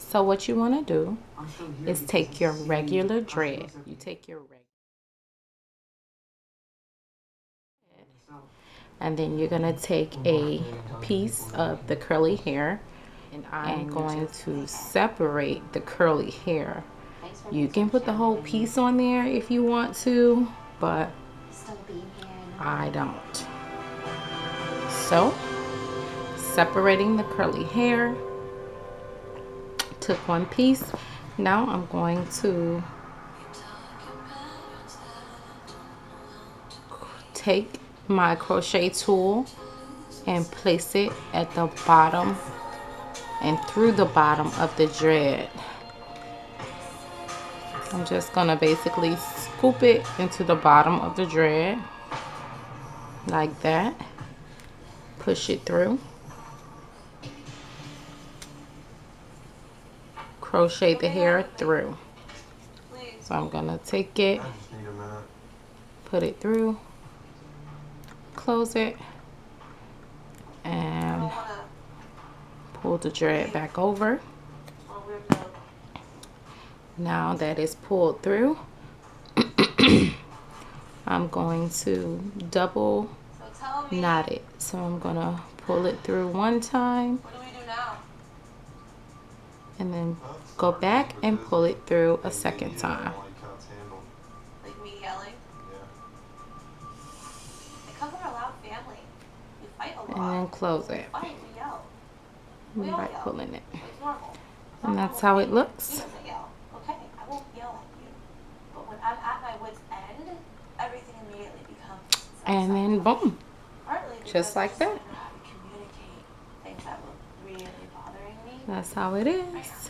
So what you want to do is take your regular dread. You take your regular, and then you're going to take a piece of the curly hair, and I'm going to separate the curly hair. You can put the whole piece on there if you want to, but I don't. So, separating the curly hair, took one piece. Now I'm going to take my crochet tool and place it at the bottom and through the bottom of the dread. I'm just gonna basically scoop it into the bottom of the dread like that. Push it through. Crochet the hair through. So I'm gonna take it, put it through, close it, and pull the dread back over. Now that it's pulled through, I'm going to double knot it. So I'm gonna pull it through one time. What do we do now? And then go back and pull it through a second time. Like me yelling? Because we're a loud family. We fight a lot. And then close it. We yell. We all By yell. pulling it. It's normal. And that's how it looks. He doesn't yell. Okay, I won't yell at you. But when I'm at my wit's end, everything immediately becomes And then boom. Partly Just like that. I don't know how to communicate things that were really bothering me. That's how it is.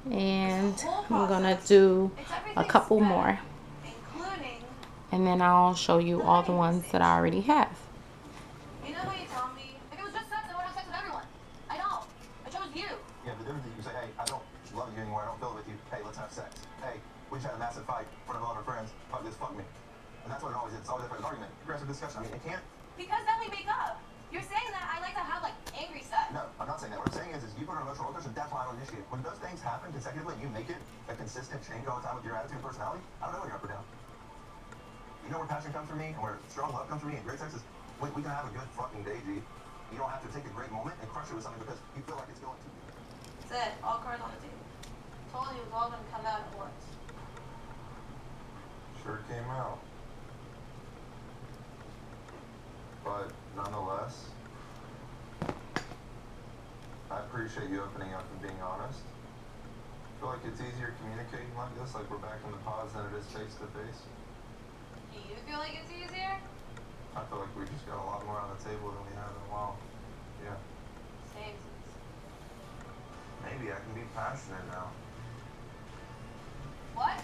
And I'm gonna do a couple more. Including, And then I'll show you all the ones that I already have. you know how you tell me, if it was just sex, I would have sex with everyone. I don't. I chose you. Yeah, the difference is you say, hey, I don't love you anymore, I don't feel it with you. Hey, let's have sex. Hey, we just had a massive fight in front of all of our friends. Fuck this, fuck me. And that's what it always is. It's always an argument. Aggressive discussion. I mean, it can't. Because then we make up. You're saying that I like to have like angry sex. No, I'm not saying that. What I'm saying is you put an emotional roller coaster, that's why I don't initiate. When those things happen consecutively and you make it a consistent change all the time with your attitude and personality, I don't know when you're up or down. You know where passion comes from me and where strong love comes from me and great sex is we can have a good fucking day, G. You don't have to take a great moment and crush it with something because you feel like it's going to. That's it. All cards on the table. Told you it was all going to come out at once. Sure came out. But nonetheless, I appreciate you opening up and being honest. I feel like it's easier communicating like this, like we're back in the pods than it is face to face. Do you feel like it's easier? I feel like we just got a lot more on the table than we have in a while. Yeah. Same. Maybe I can be passionate now. What?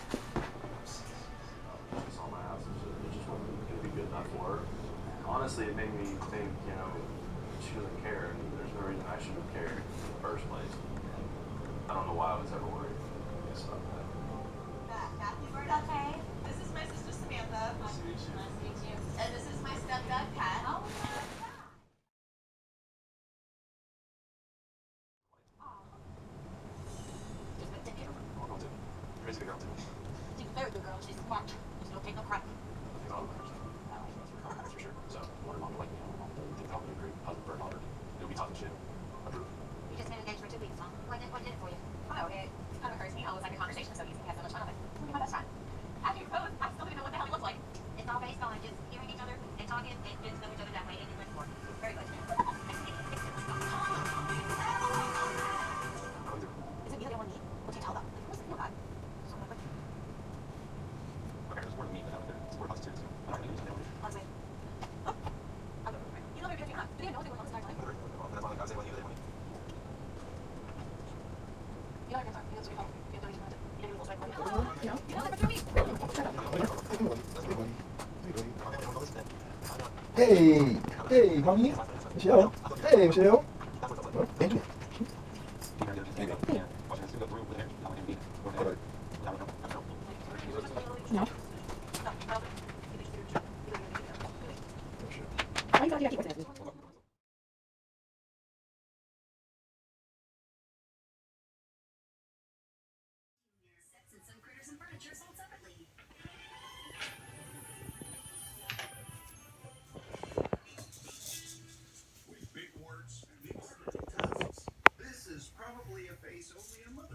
Just on my house, it just wasn't going to be good enough for her. Honestly, it made me think, you know, she doesn't care, and there's no reason I should have cared in the first place. I don't know why I was ever worried. I guess about that. Happy birthday. Okay. This is my sister Samantha. Nice to meet you. Nice to meet you. And this is my stepdad, Pat. Oh, I'll go too. You're basically a girl too. she's a very good girl. She's smart. She don't take no crap. I think all of them are. That's for sure. So, I wanted mom to like me. I think I'll be a great husband for her daughter. It'll be talking shit. Approve. You just been engaged for 2 weeks, huh? What did it for you? Oh, it kind of occurs to me how it was like a conversation so easy. We had so much fun with it. Look at my best friend. After you propose, I still don't even know what the hell he looks like. It's all based on just hearing each other and talking and getting to know each other that way and you're for. Very good. Is it you they want to meet? What do you tell them? Like, what's the deal, guy? So I'm like, Okay, there's more than me than out there. It's more positive too. I'm not going to use it. honestly. Oh. I'll go. You know they're catching up. Do they know what they want this entire time? That's why I say, what you want. You know they're going to You know what we call it. You know what you want to do. You know? You know they're for 3 weeks. Hey, honey. Michelle. Hey, Michelle. Thank you. No. Why you gotta keep working at me? only a month.